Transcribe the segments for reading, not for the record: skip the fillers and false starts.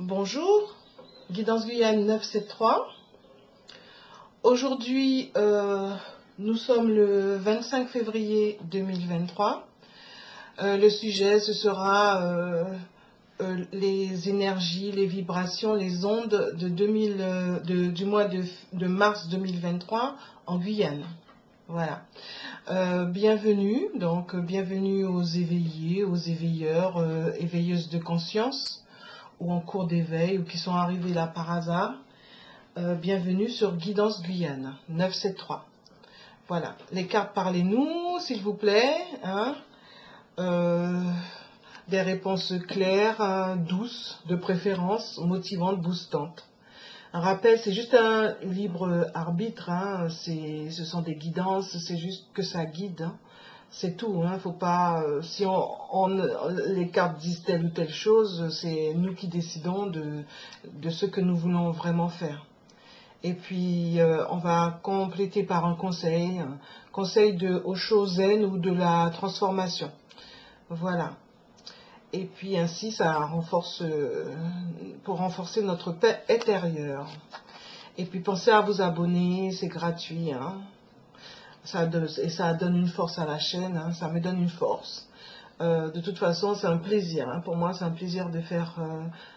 Bonjour, Guidance Guyane 973. Aujourd'hui, nous sommes le 25 février 2023. Le sujet, ce sera les énergies, les vibrations, les ondes du mois de mars 2023 en Guyane. Voilà. Bienvenue, donc bienvenue aux éveillés, aux éveilleurs, éveilleuses de conscience, ou en cours d'éveil, ou qui sont arrivés là par hasard. Bienvenue sur Guidance Guyane 973. Voilà, les cartes, parlez-nous, s'il vous plaît. Hein. Des réponses claires, douces, de préférence, motivantes, boostantes. Un rappel, c'est juste un libre arbitre, hein. Ce sont des guidances, c'est juste que ça guide. Hein. C'est tout, hein. Faut pas, si les cartes disent telle ou telle chose, c'est nous qui décidons de ce que nous voulons vraiment faire. Et puis, on va compléter par un conseil de Osho Zen ou de la transformation. Voilà. Et puis ainsi, ça renforce, pour renforcer notre paix intérieure. Et puis pensez à vous abonner, c'est gratuit, hein. Ça donne une force à la chaîne, hein, ça me donne une force. De toute façon, c'est un plaisir. Hein, pour moi, c'est un plaisir de faire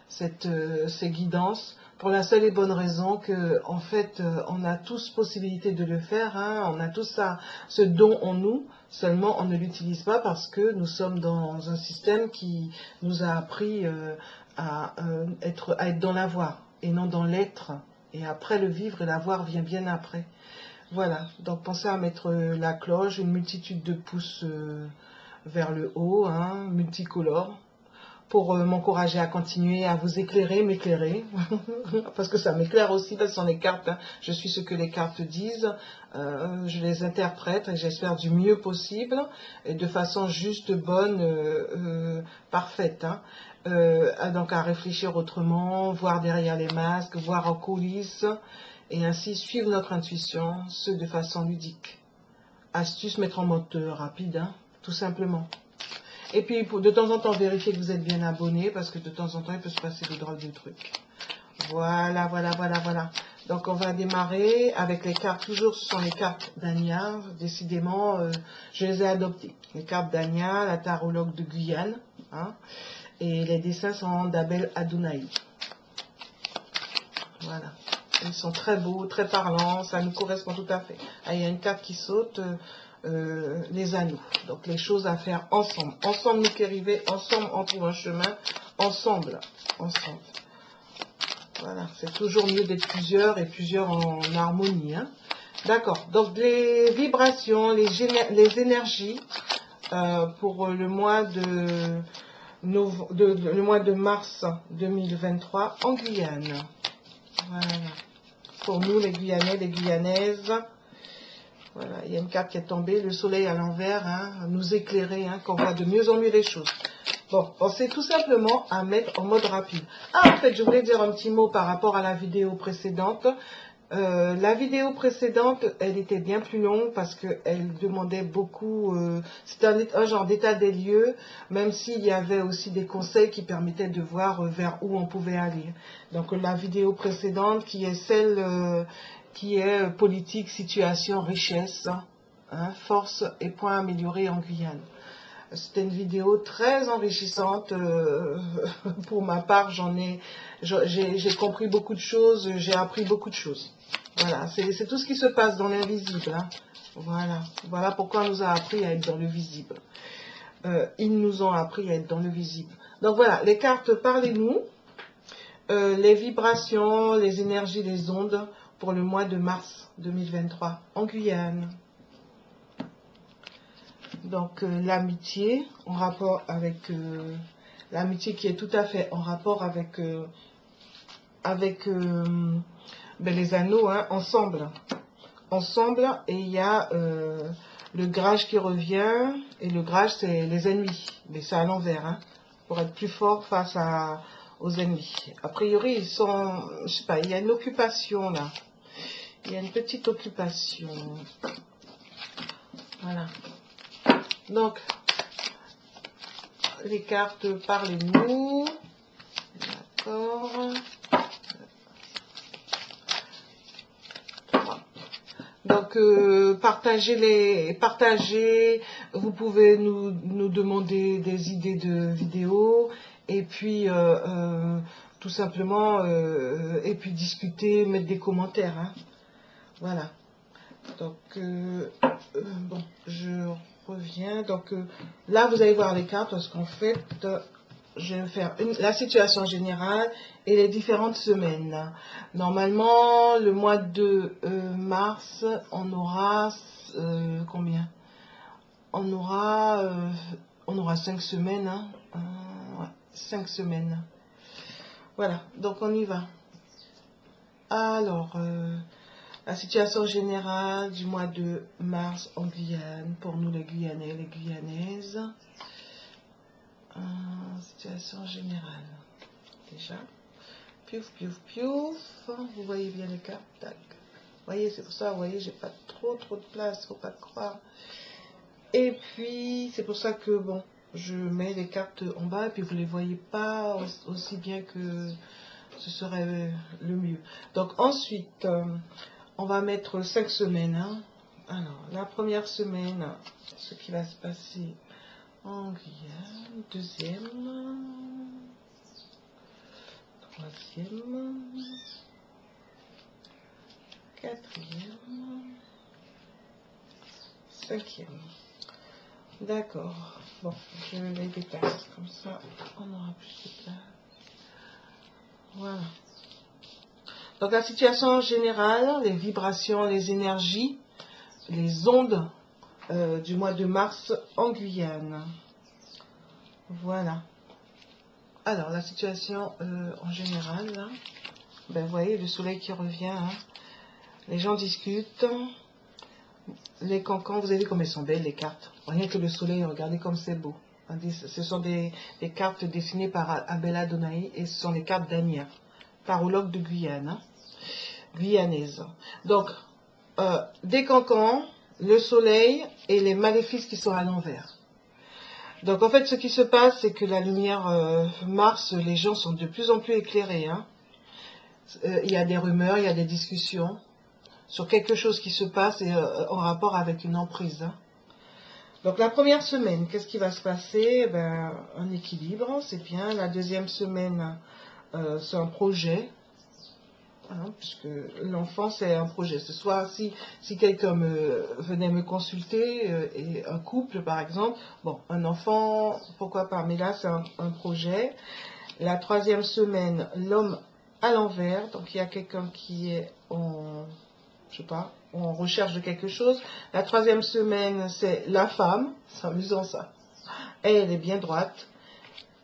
ces guidances, pour la seule et bonne raison que, en fait, on a tous possibilité de le faire. Hein, on a tous ce don en nous, seulement on ne l'utilise pas parce que nous sommes dans un système qui nous a appris à être dans l'avoir et non dans l'être. Et après le vivre et l'avoir vient bien après. Voilà, donc pensez à mettre la cloche, une multitude de pouces vers le haut, hein, multicolore, pour m'encourager à continuer à vous éclairer, m'éclairer, parce que ça m'éclaire aussi, parce que ce sont les cartes, hein. Je suis ce que les cartes disent, je les interprète, et j'espère du mieux possible, et de façon juste, bonne, parfaite, hein. Donc à réfléchir autrement, voir derrière les masques, voir en coulisses, et ainsi suivre notre intuition, ce de façon ludique. Astuce, mettre en mode rapide, hein, tout simplement. Et puis, de temps en temps, vérifier que vous êtes bien abonné, parce que de temps en temps, il peut se passer de drôles de trucs. Voilà, voilà, voilà, voilà. Donc, on va démarrer avec les cartes. Toujours, ce sont les cartes d'Ania. Décidément, je les ai adoptées. Les cartes d'Ania, la tarologue de Guyane. Hein, et les dessins sont d'Abel Adounaï. Voilà. Ils sont très beaux, très parlants, ça nous correspond tout à fait. Ah, il y a une carte qui saute, les anneaux. Donc les choses à faire ensemble. Ensemble nous qui arrivons, ensemble on trouve un chemin, ensemble. Ensemble. Voilà, c'est toujours mieux d'être plusieurs et plusieurs en harmonie. Hein. D'accord, donc les vibrations, les énergies pour le mois le mois de mars 2023 en Guyane. Voilà. Pour nous, les Guyanais, les Guyanaises, voilà, il y a une carte qui est tombée, le soleil à l'envers, hein, nous éclairer, hein, qu'on voit de mieux en mieux les choses. Bon, pensez tout simplement à mettre en mode rapide. Ah, en fait, je voulais dire un petit mot par rapport à la vidéo précédente. La vidéo précédente, elle était bien plus longue parce qu'elle demandait beaucoup, c'était un genre d'état des lieux, même s'il y avait aussi des conseils qui permettaient de voir vers où on pouvait aller. Donc la vidéo précédente qui est celle qui est politique, situation, richesse, hein, force et points améliorés en Guyane. C'était une vidéo très enrichissante. Pour ma part, j'ai compris beaucoup de choses, j'ai appris beaucoup de choses. Voilà, c'est tout ce qui se passe dans l'invisible. Hein. Voilà, voilà pourquoi on nous a appris à être dans le visible. Ils nous ont appris à être dans le visible. Donc voilà, les cartes, parlez-nous. Les vibrations, les énergies, les ondes pour le mois de mars 2023 en Guyane. Donc l'amitié en rapport avec l'amitié qui est tout à fait en rapport avec les anneaux, hein, ensemble, et il y a le grage qui revient, et le grage c'est les ennemis, mais c'est à l'envers, hein, pour être plus fort face aux ennemis. A priori ils sont, je sais pas, il y a une occupation là, il y a une petite occupation, voilà. Donc, les cartes, parlez-nous. D'accord. Donc, partagez, vous pouvez nous demander des idées de vidéos, et puis tout simplement, et puis discuter, mettre des commentaires, hein. Voilà. Donc, bon, je reviens. Donc, là, vous allez voir les cartes, parce qu'en fait, je vais faire la situation générale et les différentes semaines. Normalement, le mois de mars, on aura combien? On aura 5 semaines. Hein. Ouais, 5 semaines. Voilà, donc on y va. Alors, la situation générale du mois de mars en Guyane, pour nous les Guyanais, les Guyanaises. Situation générale. Déjà. Piouf, piouf, piouf. Vous voyez bien les cartes. Tac. Vous voyez, c'est pour ça, vous voyez, j'ai pas trop de place, faut pas croire. Et puis, c'est pour ça que, bon, je mets les cartes en bas, et puis vous les voyez pas aussi bien que ce serait le mieux. Donc, ensuite, on va mettre 5 semaines. Hein. Alors, la première semaine, ce qui va se passer en Guyane, deuxième, troisième, quatrième, cinquième. D'accord. Bon, je les déplace comme ça, on aura plus de place. Voilà. Donc la situation générale, les vibrations, les énergies, les ondes du mois de mars en Guyane. Voilà. Alors, la situation en général, là, ben, vous voyez, le soleil qui revient, hein. Les gens discutent, les cancans, vous avez vu comme elles sont belles, les cartes. Rien que le soleil, regardez comme c'est beau. Ce sont des cartes dessinées par Abella Donaï, et ce sont les cartes d'Ania, parologue de Guyane, hein, guyanaise. Donc, des cancans, le soleil et les maléfices qui sont à l'envers. Donc en fait, ce qui se passe, c'est que la lumière Mars, les gens sont de plus en plus éclairés. Hein. Il y a des rumeurs, il y a des discussions sur quelque chose qui se passe et, en rapport avec une emprise. Hein. Donc la première semaine, qu'est-ce qui va se passer? Ben, un équilibre, c'est bien. La deuxième semaine, c'est un projet. Hein, puisque l'enfant c'est un projet. Ce soit si quelqu'un venait me consulter, et un couple par exemple, bon, un enfant, pourquoi pas, mais là c'est un projet. La troisième semaine, l'homme à l'envers, donc il y a quelqu'un qui est je sais pas, en recherche de quelque chose. La troisième semaine, c'est la femme, c'est amusant ça, elle est bien droite.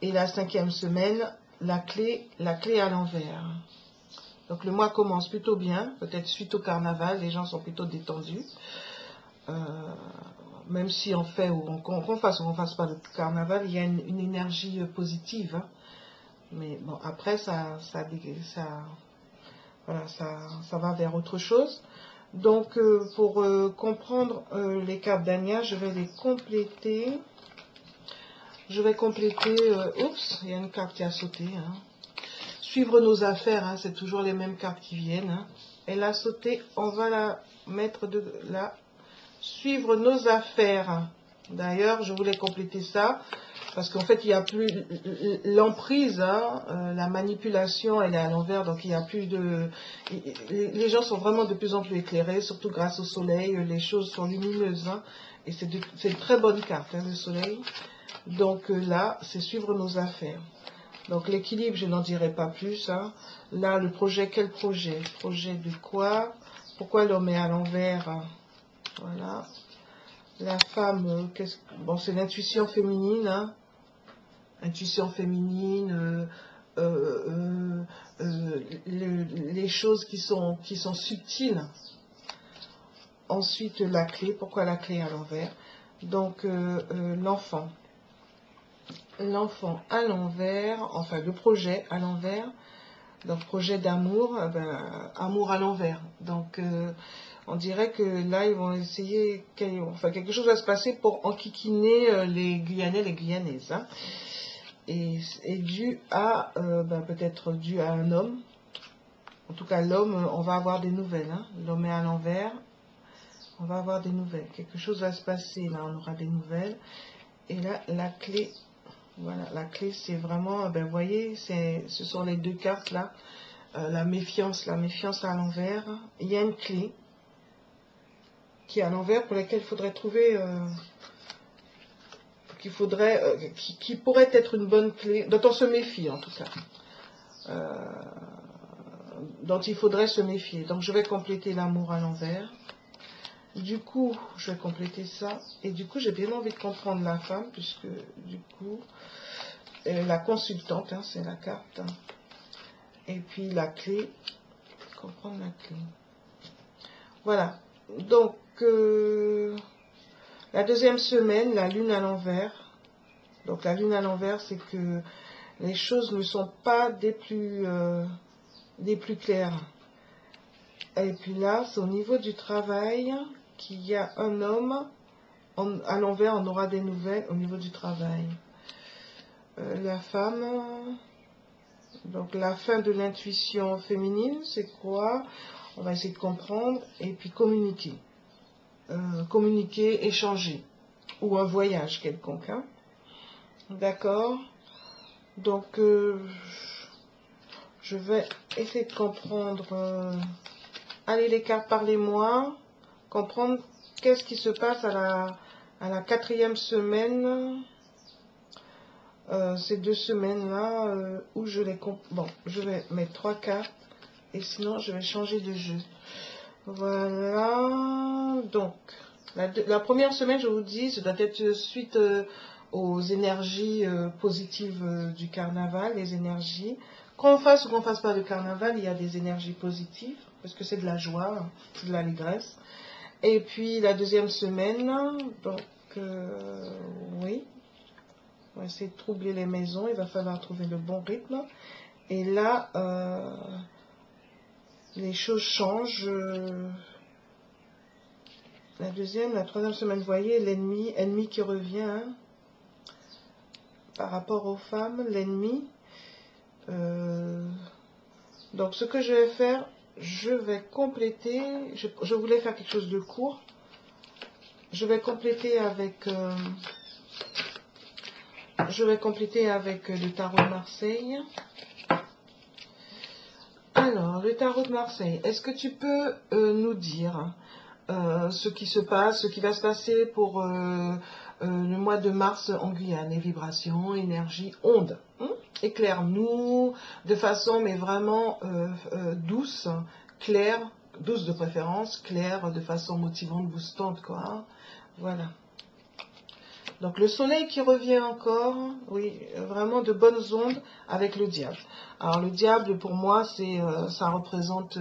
Et la cinquième semaine, la clé à l'envers. Donc le mois commence plutôt bien, peut-être suite au carnaval, les gens sont plutôt détendus. Même si on fait ou qu'on fasse ou qu'on ne fasse pas le carnaval, il y a une énergie positive. Hein. Mais bon, après, voilà, ça va vers autre chose. Donc pour comprendre les cartes d'Ania, je vais les compléter. Je vais compléter... oups, il y a une carte qui a sauté. Hein. Suivre nos affaires, hein, c'est toujours les mêmes cartes qui viennent. Hein. Elle a sauté, on va la mettre de là. Suivre nos affaires. D'ailleurs, je voulais compléter ça, parce qu'en fait, il n'y a plus l'emprise, hein, la manipulation, elle est à l'envers, donc il n'y a plus de... Les gens sont vraiment de plus en plus éclairés, surtout grâce au soleil, les choses sont lumineuses. Hein, et c'est une très bonne carte, hein, le soleil. Donc là, c'est suivre nos affaires. Donc l'équilibre, je n'en dirai pas plus. Hein. Là, le projet, quel projet? Projet de quoi? Pourquoi l'homme est à l'envers? Voilà. La femme, bon, c'est l'intuition féminine. Hein. Intuition féminine, les choses qui sont subtiles. Ensuite, la clé. Pourquoi la clé à l'envers? Donc, l'enfant. L'enfant à l'envers, enfin le projet à l'envers, donc projet d'amour, amour à l'envers. Donc on dirait que là ils vont essayer, quelque chose va se passer pour enquiquiner les Guyanais, les Guyanaises. Hein. est dû à, peut-être dû à un homme. En tout cas, l'homme, on va avoir des nouvelles. Hein. L'homme est à l'envers, on va avoir des nouvelles. Quelque chose va se passer, là, on aura des nouvelles. Et là, la clé, voilà, la clé, c'est vraiment, vous voyez, ce sont les deux cartes, là. La méfiance à l'envers. Il y a une clé qui est à l'envers pour laquelle il faudrait trouver... qui pourrait être une bonne clé, dont on se méfie en tout cas, dont il faudrait se méfier. Donc je vais compléter l'amour à l'envers. Du coup, je vais compléter ça. Et du coup, j'ai bien envie de comprendre la femme, puisque du coup, la consultante, hein, c'est la carte. Et puis la clé, comprendre la clé. Voilà. Donc, la deuxième semaine, la lune à l'envers. Donc la lune à l'envers, c'est que les choses ne sont pas des plus claires. Et puis là, c'est au niveau du travail qu'il y a un homme. À l'envers, on aura des nouvelles au niveau du travail. La femme, donc la fin de l'intuition féminine, c'est quoi? On va essayer de comprendre. Et puis communiquer. Communiquer, échanger. Ou un voyage quelconque. Hein. D'accord. Donc, je vais essayer de comprendre. Allez, les cartes, parlez-moi. Comprendre qu'est-ce qui se passe à la quatrième semaine. Ces 2 semaines-là, où je les comprends. Bon, je vais mettre 3 cartes. Et sinon, je vais changer de jeu. Voilà. Donc, la première semaine, je vous dis, ça doit être suite aux énergies positives du carnaval, les énergies. Qu'on fasse ou qu'on fasse pas le carnaval, il y a des énergies positives, parce que c'est de la joie, c'est de l'allégresse. Et puis la deuxième semaine, donc oui, on va essayer de troubler les maisons, il va falloir trouver le bon rythme. Et là, les choses changent. La deuxième, la troisième semaine, vous voyez, ennemi qui revient, hein, par rapport aux femmes, l'ennemi. Donc ce que je vais faire, je vais compléter, je voulais faire quelque chose de court, je vais compléter avec le tarot de Marseille. Alors, le tarot de Marseille, est-ce que tu peux nous dire ce qui se passe, ce qui va se passer pour le mois de mars en Guyane, les vibrations, énergie, ondes, hein? Éclaire-nous de façon mais vraiment douce, claire, douce de préférence, claire de façon motivante, boostante, quoi. Hein. Voilà. Donc le soleil qui revient encore, oui, vraiment de bonnes ondes avec le diable. Alors le diable, pour moi, ça représente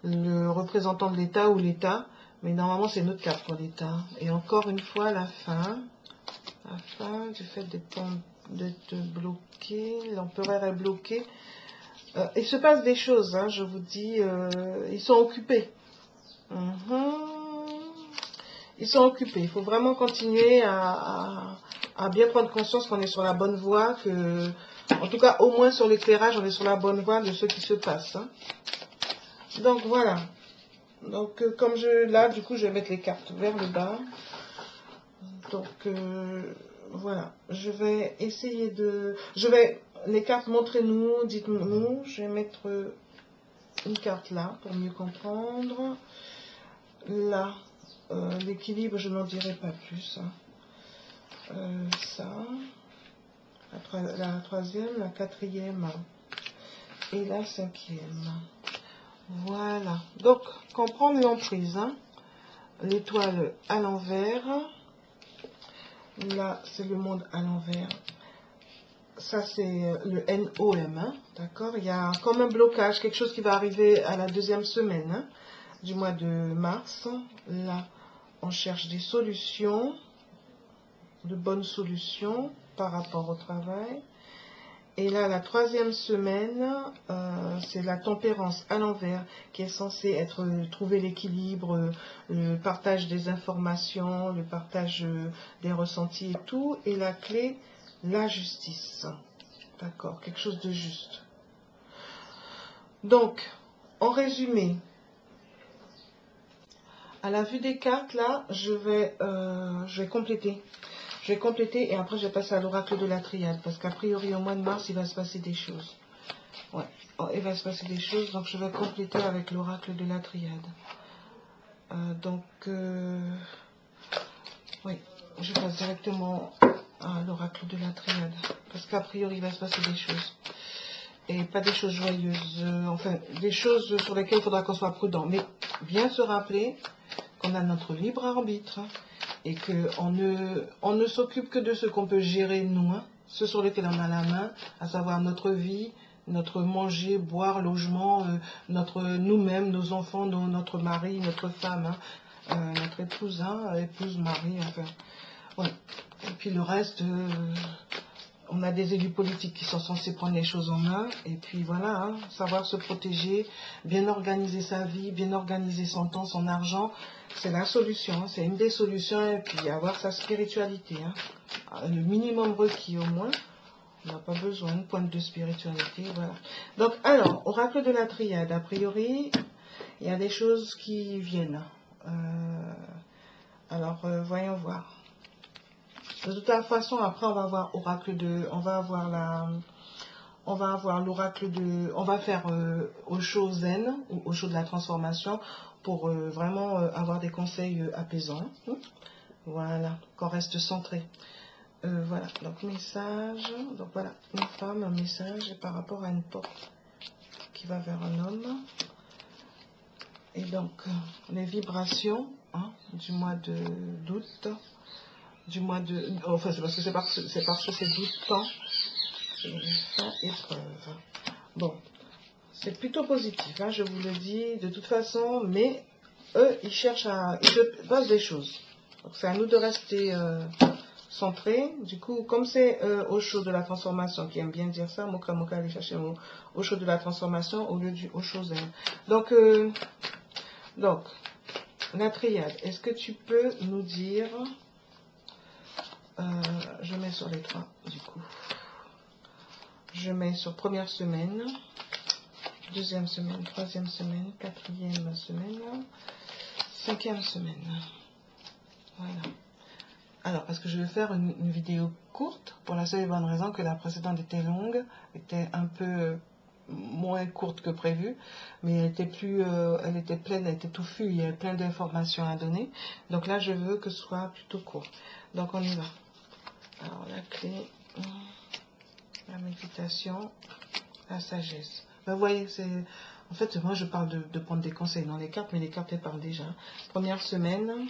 le représentant de l'État ou l'État, mais normalement c'est notre carte pour l'État. Et encore une fois, la fin du fait d'être bloqué, l'empereur est bloqué. Il se passe des choses, hein, je vous dis, ils sont occupés. Ils sont occupés. Il faut vraiment continuer à bien prendre conscience qu'on est sur la bonne voie, que, en tout cas, au moins sur l'éclairage, on est sur la bonne voie de ce qui se passe. Hein. Donc voilà. Donc là, du coup, je vais mettre les cartes vers le bas. Donc voilà. Je vais essayer les cartes, montrez-nous, dites-nous. Je vais mettre une carte là pour mieux comprendre. Là. L'équilibre, je n'en dirai pas plus. Ça, la troisième, la quatrième et la cinquième. Voilà. Donc, comprendre l'emprise. Hein. L'étoile à l'envers. Là, c'est le monde à l'envers. Ça, c'est le NOM. Hein. D'accord. Il y a comme un blocage, quelque chose qui va arriver à la deuxième semaine hein, du mois de mars. Là. On cherche des solutions, de bonnes solutions par rapport au travail. Et là, la troisième semaine, c'est la tempérance à l'envers qui est censée être trouver l'équilibre, le partage des informations, le partage des ressentis et tout. Et la clé, la justice. D'accord, quelque chose de juste. Donc, en résumé, à la vue des cartes, là, je vais compléter. Je vais compléter et après je vais passer à l'oracle de la triade. Parce qu'a priori, au mois de mars, il va se passer des choses. Ouais, il va se passer des choses. Donc, je vais compléter avec l'oracle de la triade. Oui, je passe directement à l'oracle de la triade. Parce qu'a priori, il va se passer des choses. Et pas des choses joyeuses. Enfin, des choses sur lesquelles il faudra qu'on soit prudent. Mais bien se rappeler qu'on a notre libre arbitre. Et qu'on ne s'occupe que de ce qu'on peut gérer nous, hein, ce sur lesquels on a la main, à savoir notre vie, notre manger, boire, logement, nous-mêmes, nos enfants, notre mari, notre femme, hein, notre épouse, hein, épouse, mari, enfin. Ouais. Et puis le reste, on a des élus politiques qui sont censés prendre les choses en main. Et puis voilà, hein, savoir se protéger, bien organiser sa vie, bien organiser son temps, son argent. C'est la solution, hein, c'est une des solutions. Et puis avoir sa spiritualité. Hein. Le minimum requis au moins. On n'a pas besoin de pointe de spiritualité. Voilà. Donc alors, oracle de la triade. A priori, il y a des choses qui viennent. Voyons voir. De toute façon, après, on va avoir l'oracle de, on va faire Osho Zen ou Osho de la transformation pour vraiment avoir des conseils apaisants. Voilà, qu'on reste centré. Voilà, donc message. Donc voilà, une femme, un message par rapport à une porte qui va vers un homme. Et donc les vibrations du mois d'août. Enfin, c'est parce que c'est parce que c'est 12 temps. Épreuve. Bon, c'est plutôt positif, hein, je vous le dis, de toute façon, mais eux, ils se passent des choses. Donc c'est à nous de rester centrés. Du coup, comme c'est Osho de la transformation, qui aime bien dire ça, Moka Moka, aller chercher le mot Osho de la transformation au lieu du Osho Zen. Donc, la triade, est-ce que tu peux nous dire... je mets sur les trois, du coup. Je mets sur première semaine, deuxième semaine, troisième semaine, quatrième semaine, cinquième semaine. Voilà. Alors, parce que je vais faire une vidéo courte, pour la seule et bonne raison que la précédente était longue, était un peu moins courte que prévu, mais elle était pleine, elle était touffue, il y avait plein d'informations à donner. Donc là, je veux que ce soit plutôt court. Donc on y va. Alors, la clé, la méditation, la sagesse. Ben, vous voyez, en fait, moi, je parle de prendre des conseils dans les cartes, mais les cartes, elles parlent déjà. Première semaine,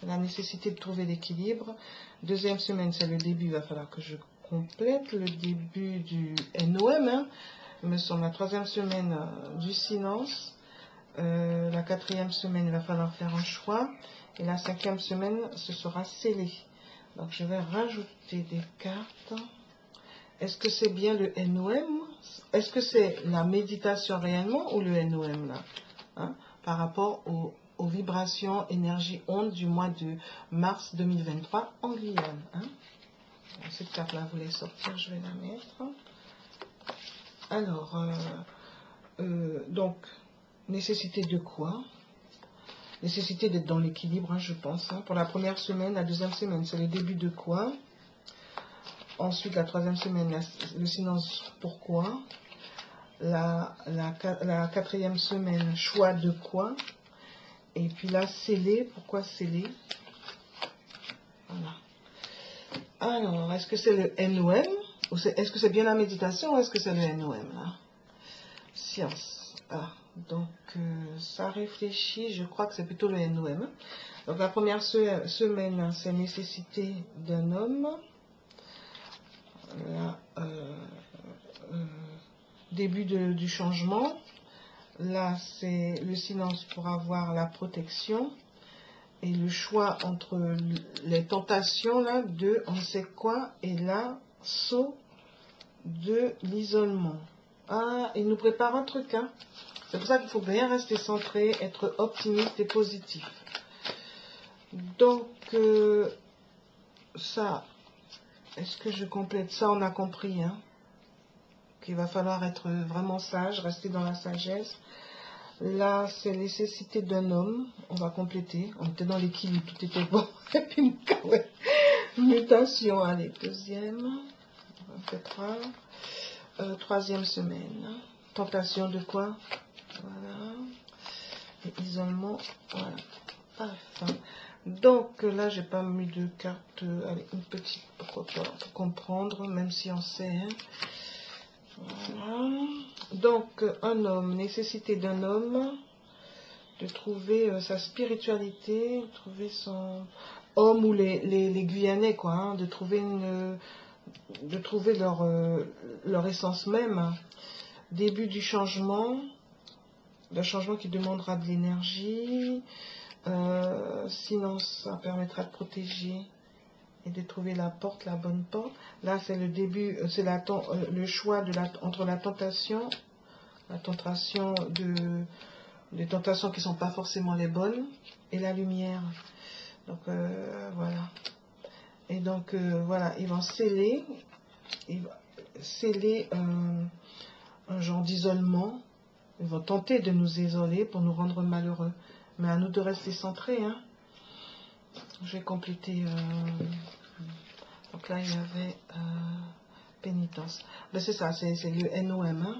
la nécessité de trouver l'équilibre. Deuxième semaine, c'est le début. Il va falloir que je complète le début du NOM. Hein. Il me semble la troisième semaine du silence. La quatrième semaine, il va falloir faire un choix. Et la cinquième semaine, ce sera scellé. Donc, je vais rajouter des cartes. Est-ce que c'est bien le NOM? Est-ce que c'est la méditation réellement ou le NOM là, hein, par rapport aux vibrations, énergie, ondes du mois de mars 2023 en Guyane, hein? Cette carte-là voulait sortir, je vais la mettre. Alors, donc, nécessité de quoi? Nécessité d'être dans l'équilibre, hein, je pense. Hein. Pour la première semaine, la deuxième semaine, c'est le début de quoi? Ensuite, la troisième semaine, le silence, pourquoi? La quatrième semaine, choix de quoi? Et puis là, scellé, pourquoi scellé? Voilà. Alors, est-ce que c'est le NOM? Est-ce que c'est bien la méditation ou est-ce que c'est le NOM là? Science. Ah, donc, ça réfléchit, je crois que c'est plutôt le NOM. Donc, la première semaine, c'est nécessité d'un homme. Là, début du changement. Là, c'est le silence pour avoir la protection. Et le choix entre les tentations là, de on sait quoi et là, saut de l'isolement. Ah, il nous prépare un truc, hein. C'est pour ça qu'il faut bien rester centré, être optimiste et positif. Donc, ça, est-ce que je complète ça? On a compris, hein, qu'il va falloir être vraiment sage, rester dans la sagesse. Là, c'est nécessité d'un homme. On va compléter. On était dans l'équilibre, tout était bon. Et puis, ouais. Mutation, allez, deuxième. On fait trois. Troisième semaine. Tentation de quoi? Voilà. Et isolement, voilà. À la fin. Donc là, j'ai pas mis de carte. Allez, une petite, pourquoi pas, pour comprendre, même si on sait. Hein. Voilà. Donc, un homme, nécessité d'un homme de trouver sa spiritualité, de trouver son homme ou les Guyanais, quoi, hein, de trouver leur essence même. Début du changement, d'un changement qui demandera de l'énergie, sinon ça permettra de protéger et de trouver la porte, la bonne porte. Là, c'est le début, c'est le choix entre la tentation des tentations qui ne sont pas forcément les bonnes, et la lumière. Donc, voilà. Et donc, voilà, ils vont sceller un genre d'isolement. Ils vont tenter de nous isoler pour nous rendre malheureux. Mais à nous de rester centrés, hein. Je vais compléter. Donc là, il y avait pénitence. Ben c'est ça, c'est le NOM. Hein.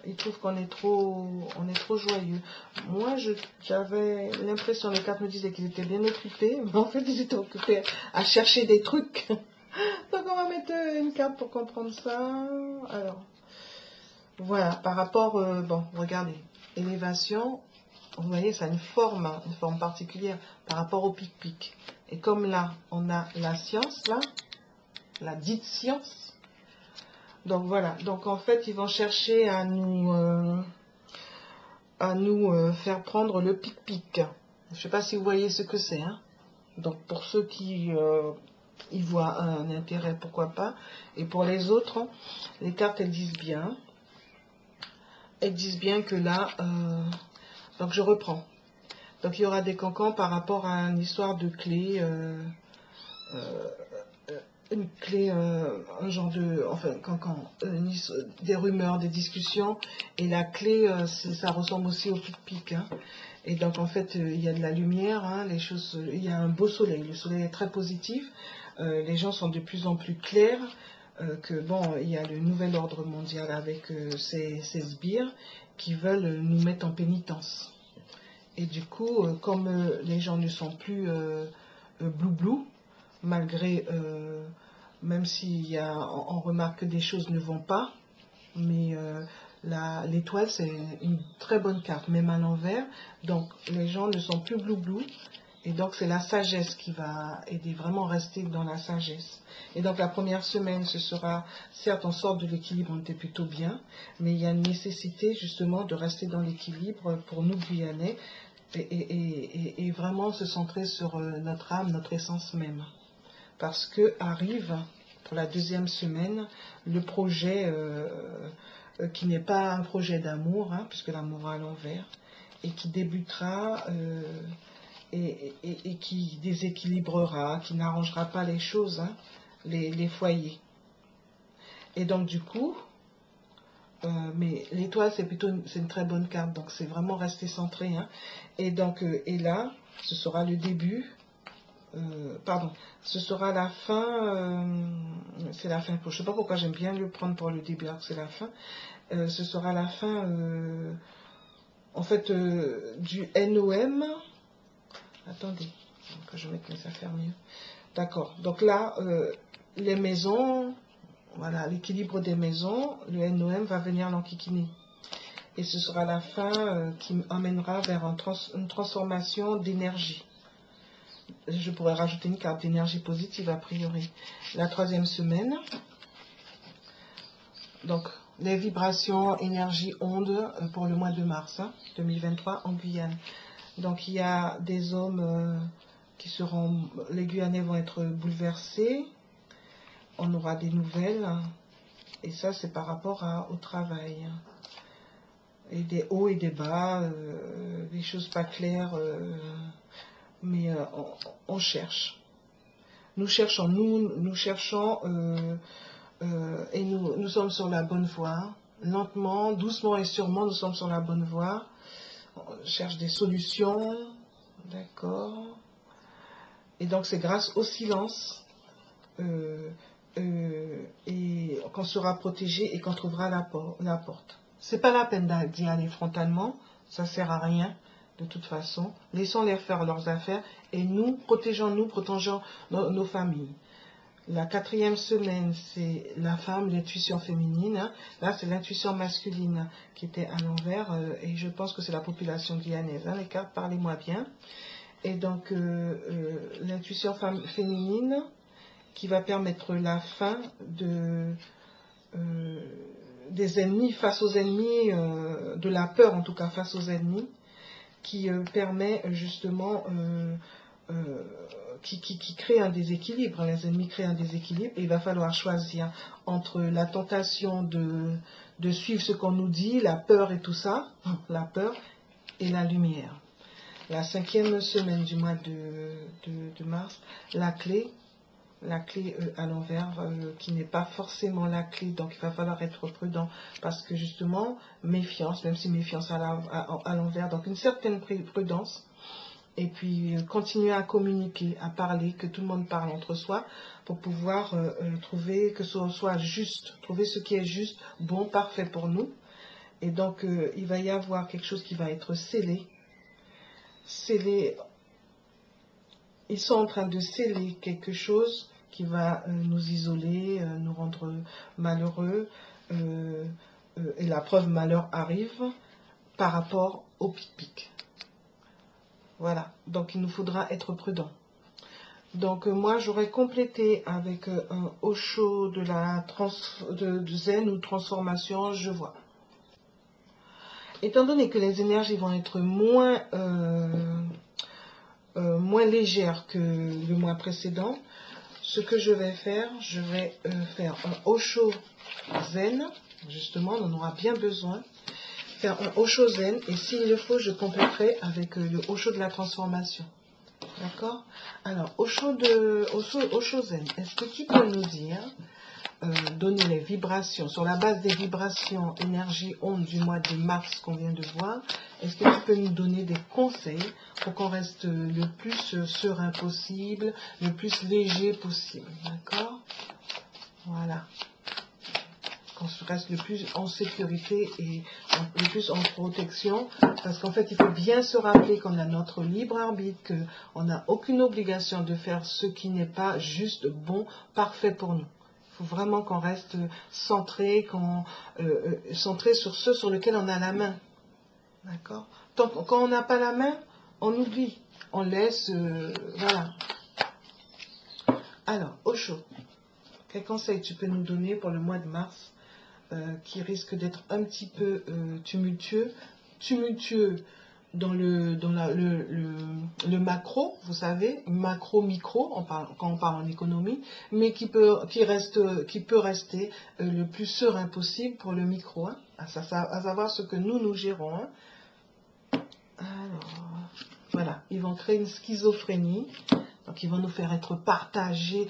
Ils trouvent qu'on est trop joyeux. Moi, j'avais l'impression, les cartes me disaient qu'ils étaient bien occupés, mais en fait, ils étaient occupés à chercher des trucs. Donc, on va mettre une carte pour comprendre ça. Alors, voilà, par rapport, bon, regardez, élévation, vous voyez, ça a une forme particulière par rapport au pic-pic. Et comme là, on a la science, là, la dite science. Donc voilà, donc en fait, ils vont chercher à nous faire prendre le pic-pic. Je ne sais pas si vous voyez ce que c'est. Hein. Donc pour ceux qui y voient un intérêt, pourquoi pas. Et pour les autres, les cartes, elles disent bien. Elles disent bien que là, donc je reprends. Donc il y aura des cancans par rapport à une histoire de clé, une clé, un genre de, enfin cancan, des rumeurs, des discussions, et la clé, ça ressemble aussi au pic-pic. Hein. Et donc en fait, il y a de la lumière, hein, les choses, il y a un beau soleil, le soleil est très positif, les gens sont de plus en plus clairs. Que bon, il y a le nouvel ordre mondial avec ces sbires qui veulent nous mettre en pénitence. Et du coup, comme les gens ne sont plus blou-blou, malgré, même si on remarque que des choses ne vont pas, mais l'étoile, c'est une très bonne carte, même à l'envers. Donc, les gens ne sont plus blou-blou. Et donc, c'est la sagesse qui va aider, vraiment rester dans la sagesse. Et donc, la première semaine, ce sera, certes, on sort de l'équilibre, on était plutôt bien, mais il y a une nécessité, justement, de rester dans l'équilibre pour nous, Guyanais, et vraiment se centrer sur notre âme, notre essence même. Parce que arrive, pour la deuxième semaine, le projet qui n'est pas un projet d'amour, hein, puisque l'amour est à l'envers, et qui débutera... et qui déséquilibrera, qui n'arrangera pas les choses, hein, les foyers. Et donc du coup, mais l'étoile c'est une très bonne carte, donc c'est vraiment rester centré. Hein. Et donc, et là, ce sera le début, ce sera la fin, c'est la fin, je ne sais pas pourquoi j'aime bien le prendre pour le début alors que c'est la fin, ce sera la fin, en fait, du NOM. Attendez, que je mette mes affaires mieux. D'accord. Donc là, les maisons, voilà, l'équilibre des maisons, le NOM va venir l'enquiquiner. Et ce sera la fin qui amènera vers une transformation d'énergie. Je pourrais rajouter une carte d'énergie positive a priori. La troisième semaine, donc les vibrations, énergie, ondes pour le mois de mars 2023 en Guyane. Donc il y a des hommes qui seront, les Guyanais vont être bouleversés, on aura des nouvelles, Et ça, c'est par rapport au travail. Et des hauts et des bas, des choses pas claires, mais on cherche. Nous cherchons, nous cherchons, et nous sommes sur la bonne voie. Lentement, doucement et sûrement, nous sommes sur la bonne voie. On cherche des solutions, d'accord. Et donc, c'est grâce au silence et qu'on sera protégé et qu'on trouvera la porte. C'est pas la peine d'y aller frontalement, ça sert à rien de toute façon. Laissons-les faire leurs affaires et nous, protégeons nos familles. La 4e semaine, c'est la femme, l'intuition féminine. Hein. Là, c'est l'intuition masculine qui était à l'envers. Et je pense que c'est la population guyanaise. Hein. Les cartes, parlez-moi bien. Et donc, l'intuition féminine qui va permettre la fin des ennemis face aux ennemis, de la peur en tout cas face aux ennemis, qui permet justement... qui crée un déséquilibre. Les ennemis créent un déséquilibre et il va falloir choisir entre la tentation de suivre ce qu'on nous dit, la peur et tout ça, la peur et la lumière. La 5e semaine du mois de mars, la clé à l'envers, qui n'est pas forcément la clé, donc il va falloir être prudent parce que justement, méfiance, même si méfiance à l'envers, donc une certaine prudence. Et puis continuer à communiquer, à parler, que tout le monde parle entre soi pour pouvoir trouver que ce soit juste, trouver ce qui est juste, bon, parfait pour nous. Et donc il va y avoir quelque chose qui va être scellé. Ils sont en train de sceller quelque chose qui va nous isoler, nous rendre malheureux. Et la preuve, malheur arrive par rapport au pic-pic. Voilà, donc il nous faudra être prudent. Donc moi j'aurais complété avec un Osho de zen ou transformation, je vois. Étant donné que les énergies vont être moins légères que le mois précédent, ce que je vais faire un Osho zen, justement on en aura bien besoin. Faire un Osho zen et s'il le faut, je compléterai avec le Osho de la transformation. D'accord? Alors, Osho zen, est-ce que tu peux nous dire, donner les vibrations, sur la base des vibrations énergie onde du mois de mars qu'on vient de voir, est-ce que tu peux nous donner des conseils pour qu'on reste le plus serein possible, le plus léger possible? D'accord? Voilà. Qu'on reste le plus en sécurité et le plus en protection, parce qu'en fait il faut bien se rappeler qu'on a notre libre arbitre, qu'on n'a aucune obligation de faire ce qui n'est pas juste, bon, parfait pour nous. Il faut vraiment qu'on reste centré, centré sur ce sur lequel on a la main. D'accord? Quand on n'a pas la main, on oublie, on laisse, voilà. Alors, Osho, quel conseil tu peux nous donner pour le mois de mars qui risque d'être un petit peu tumultueux dans le macro, vous savez, macro-micro, quand on parle en économie, mais qui peut rester le plus serein possible pour le micro, hein, à savoir ce que nous gérons. Hein. Alors, voilà, ils vont créer une schizophrénie. Donc ils vont nous faire être partagés.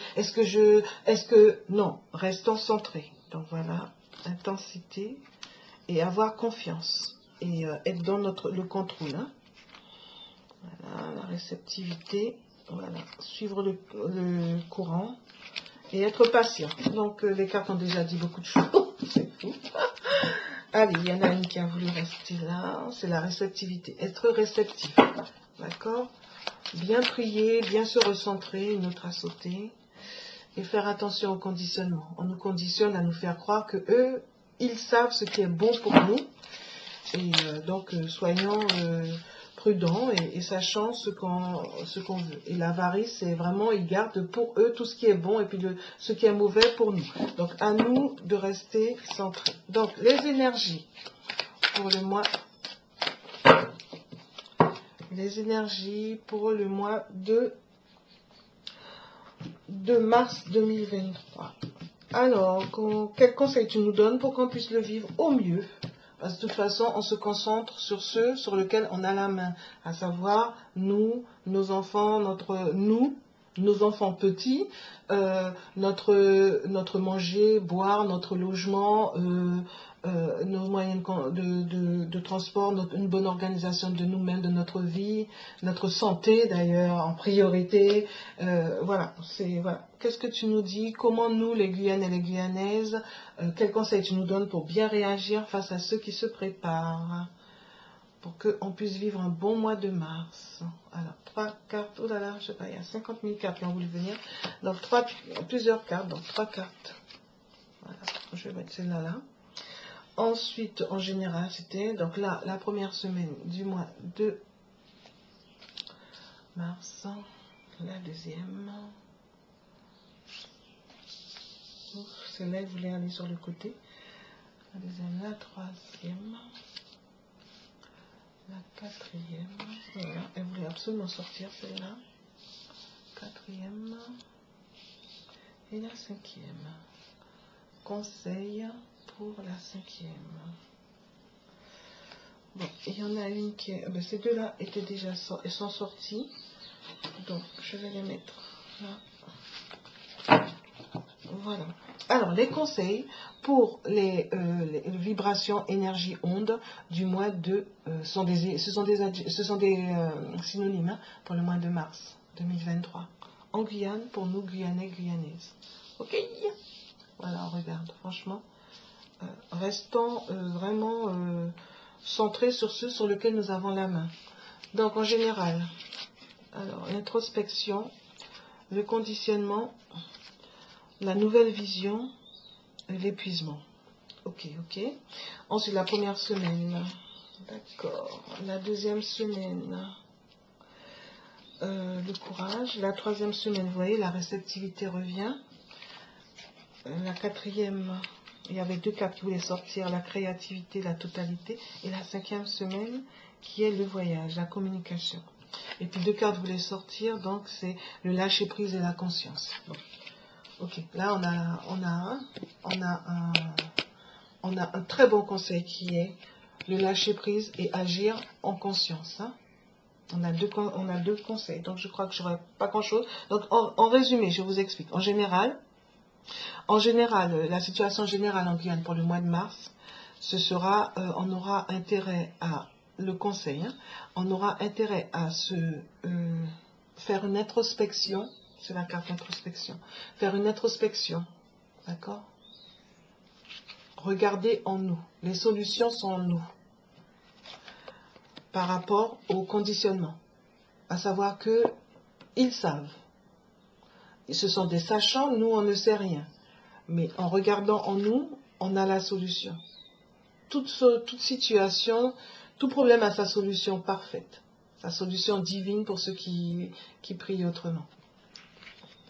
Non, restons centrés. Donc voilà, intensité et avoir confiance. Et être dans le contrôle. Hein. Voilà, la réceptivité. Voilà, suivre le courant et être patient. Donc les cartes ont déjà dit beaucoup de choses. C'est fou. Allez, il y en a une qui a voulu rester là. C'est la réceptivité. Être réceptif. D'accord? Bien prier, bien se recentrer, une autre à sauter, et faire attention au conditionnement. On nous conditionne à nous faire croire que eux, ils savent ce qui est bon pour nous, et donc soyons prudents et sachant ce qu'on veut. Et l'avarice, c'est vraiment, ils gardent pour eux tout ce qui est bon et puis ce qui est mauvais pour nous. Donc à nous de rester centrés. Donc les énergies pour le mois. Les énergies pour le mois de mars 2023. Alors, quel conseil tu nous donnes pour qu'on puisse le vivre au mieux? Parce que de toute façon, on se concentre sur ceux sur lesquels on a la main, à savoir nous, nos enfants, nos enfants petits, notre manger, boire, notre logement, nos moyens de transport, une bonne organisation de nous-mêmes, de notre vie, notre santé d'ailleurs en priorité. Voilà, voilà. Qu'est-ce que tu nous dis? Comment nous, les Guyanais et les Guyanaises, quels conseils tu nous donnes pour bien réagir face à ceux qui se préparent, pour qu'on puisse vivre un bon mois de mars? Alors, 3 cartes, oh là là, je sais pas, il y a 50 000 cartes qui ont voulu venir. Donc, plusieurs cartes, donc 3 cartes. Voilà, je vais mettre celle-là là. Ensuite, en général, c'était donc là, la première semaine du mois de mars, la deuxième. Celle-là, elle voulait aller sur le côté. La deuxième, la troisième. La quatrième. Voilà, elle voulait absolument sortir celle-là. Quatrième. Et la cinquième. Conseil pour la cinquième. Bon, il y en a une qui est... ces deux-là étaient déjà elles sont sorties. Donc, je vais les mettre là. Voilà. Alors, les conseils pour les vibrations, énergie, ondes du mois de... ce sont des synonymes hein, pour le mois de mars 2023. En Guyane, pour nous, Guyanais, Guyanaises. Ok. Voilà, regarde, franchement. Restons vraiment centrés sur ceux sur lesquels nous avons la main. Donc, en général, alors, l'introspection, le conditionnement, la nouvelle vision, l'épuisement. Ok, ok. Ensuite, la première semaine. D'accord. La deuxième semaine, le courage. La troisième semaine, vous voyez, la réceptivité revient. La quatrième, il y avait 2 cartes qui voulaient sortir, la créativité, la totalité. Et la cinquième semaine, qui est le voyage, la communication. Et puis 2 cartes voulaient sortir, donc c'est le lâcher prise et la conscience. Bon. Ok, là on a un très bon conseil qui est le lâcher prise et agir en conscience. Hein. On a deux conseils, donc je crois que je n'aurai pas grand chose. Donc en résumé, je vous explique. En général, la situation générale en Guyane pour le mois de mars, ce sera, on aura intérêt à, le conseil, hein, on aura intérêt à faire une introspection, c'est la carte introspection, faire une introspection, d'accord? Regardez en nous, les solutions sont en nous, par rapport au conditionnement, à savoir que ils savent, ce sont des sachants, nous on ne sait rien. Mais en regardant en nous, on a la solution. Toute situation, tout problème a sa solution parfaite. Sa solution divine pour ceux qui prient autrement.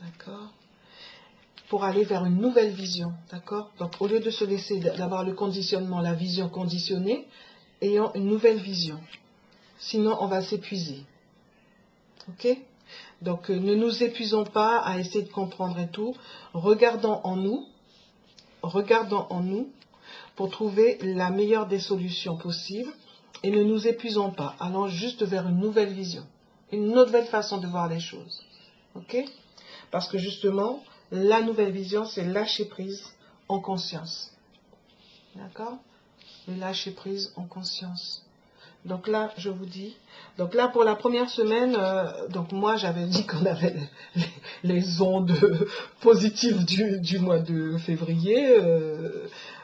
D'accord? Pour aller vers une nouvelle vision. D'accord? Donc au lieu de se laisser d'avoir le conditionnement, la vision conditionnée, ayons une nouvelle vision. Sinon on va s'épuiser. Ok? Donc ne nous épuisons pas à essayer de comprendre et tout. Regardons en nous pour trouver la meilleure des solutions possibles et ne nous épuisons pas. Allons juste vers une nouvelle vision, une nouvelle façon de voir les choses. Ok? Parce que justement, la nouvelle vision, c'est lâcher prise en conscience. D'accord? Le lâcher prise en conscience. Donc là, je vous dis, donc là pour la première semaine, donc moi j'avais dit qu'on avait les ondes positives du mois de février,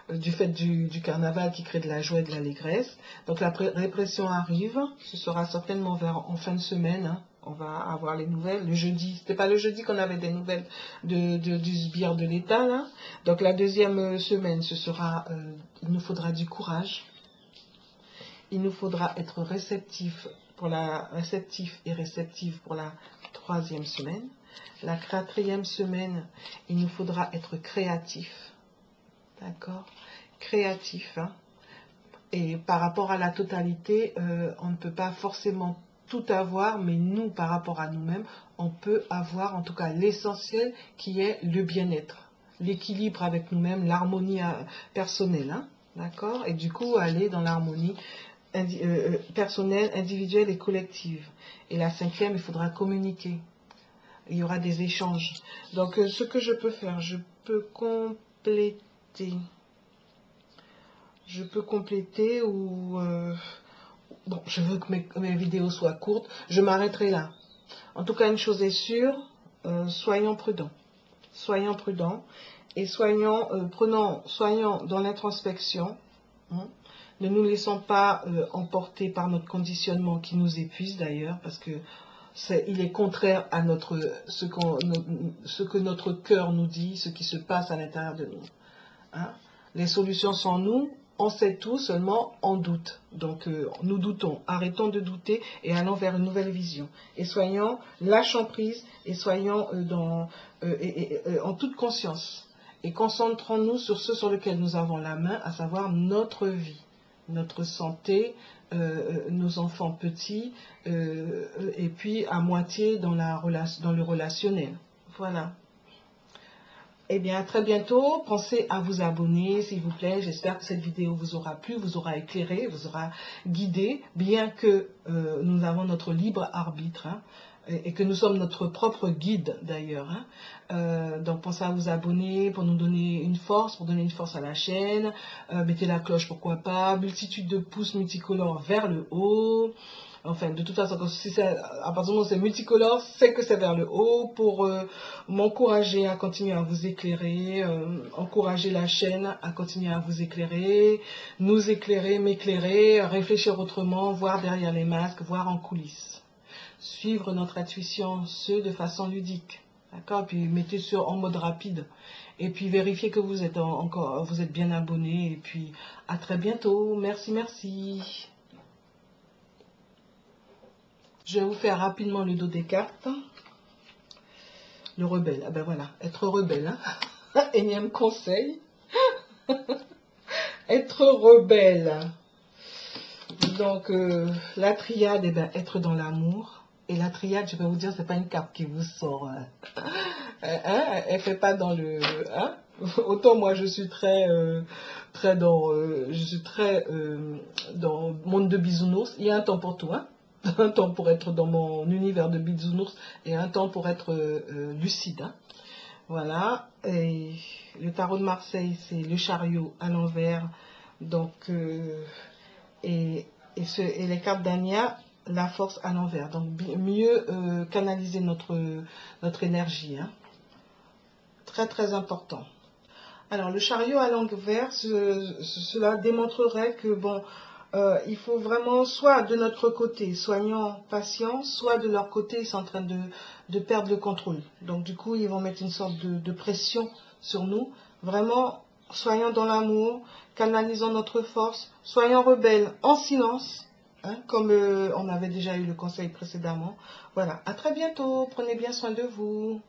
du fait du carnaval qui crée de la joie et de l'allégresse. Donc la répression arrive, ce sera certainement en fin de semaine, hein, on va avoir les nouvelles. Le jeudi, c'était pas le jeudi qu'on avait des nouvelles du sbire de l'État là. Donc la deuxième semaine, ce sera, il nous faudra du courage. Il nous faudra être réceptif et réceptive pour la troisième semaine. La quatrième semaine, il nous faudra être créatif. D'accord? Créatif. Hein? Et par rapport à la totalité, on ne peut pas forcément tout avoir, mais nous, par rapport à nous-mêmes, on peut avoir en tout cas l'essentiel qui est le bien-être. l'équilibre avec nous-mêmes, l'harmonie personnelle, hein, d'accord? Et du coup, aller dans l'harmonie personnelle, individuelle et collective. Et la cinquième, il faudra communiquer. Il y aura des échanges. Donc, ce que je peux faire, je peux compléter. Je peux compléter ou... bon, je veux que mes vidéos soient courtes. Je m'arrêterai là. En tout cas, une chose est sûre, soyons prudents. Soyons prudents et soyons dans l'introspection. Hein. Ne nous laissons pas emporter par notre conditionnement qui nous épuise d'ailleurs, parce que il est contraire à ce que notre cœur nous dit, ce qui se passe à l'intérieur de nous. Hein. Les solutions sont en nous, on sait tout, seulement on doute. Donc nous doutons, arrêtons de douter et allons vers une nouvelle vision. Et lâchons prise et soyons en toute conscience. Et concentrons-nous sur ce sur lequel nous avons la main, à savoir notre vie, notre santé, nos enfants petits, et puis à moitié dans le relationnel. Voilà. Eh bien, à très bientôt. Pensez à vous abonner, s'il vous plaît. J'espère que cette vidéo vous aura plu, vous aura éclairé, vous aura guidé, bien que nous avons notre libre arbitre, hein, et que nous sommes notre propre guide, d'ailleurs. Hein. Donc, pensez à vous abonner pour nous donner une force, pour donner une force à la chaîne. Mettez la cloche, pourquoi pas. Multitude de pouces multicolores vers le haut. Enfin, de toute façon, si à partir du moment où c'est multicolore, c'est que c'est vers le haut pour m'encourager à continuer à vous éclairer, encourager la chaîne à continuer à vous éclairer, nous éclairer, m'éclairer, réfléchir autrement, voir derrière les masques, voir en coulisses. Suivre notre intuition, de façon ludique. D'accord? Puis mettez en mode rapide. Et puis vérifiez que vous êtes vous êtes bien abonné. Et puis à très bientôt. Merci, merci. Je vais vous faire rapidement le dos des cartes. Le rebelle. Ah ben voilà, être rebelle. Hein. Énième conseil. Être rebelle. Donc, la triade, eh ben, être dans l'amour. Et la triade, je vais vous dire, c'est pas une carte qui vous sort. Hein, elle fait pas dans le... Hein. Autant moi, je suis très dans le monde de bisounours. Il y a un temps pour tout, hein. Un temps pour être dans mon univers de bisounours et un temps pour être lucide. Hein. Voilà. Et le tarot de Marseille, c'est le chariot à l'envers. Donc, et les cartes d'Ania, la force à l'envers. Donc, mieux canaliser notre énergie. Hein. Très, très important. Alors, le chariot à l'envers, cela démontrerait que, bon, il faut vraiment, soit de notre côté, soignons patients, soit de leur côté, ils sont en train de perdre le contrôle. Donc, du coup, ils vont mettre une sorte de pression sur nous. Vraiment, soyons dans l'amour, canalisons notre force, soyons rebelles en silence, hein, comme on avait déjà eu le conseil précédemment. Voilà, à très bientôt, prenez bien soin de vous.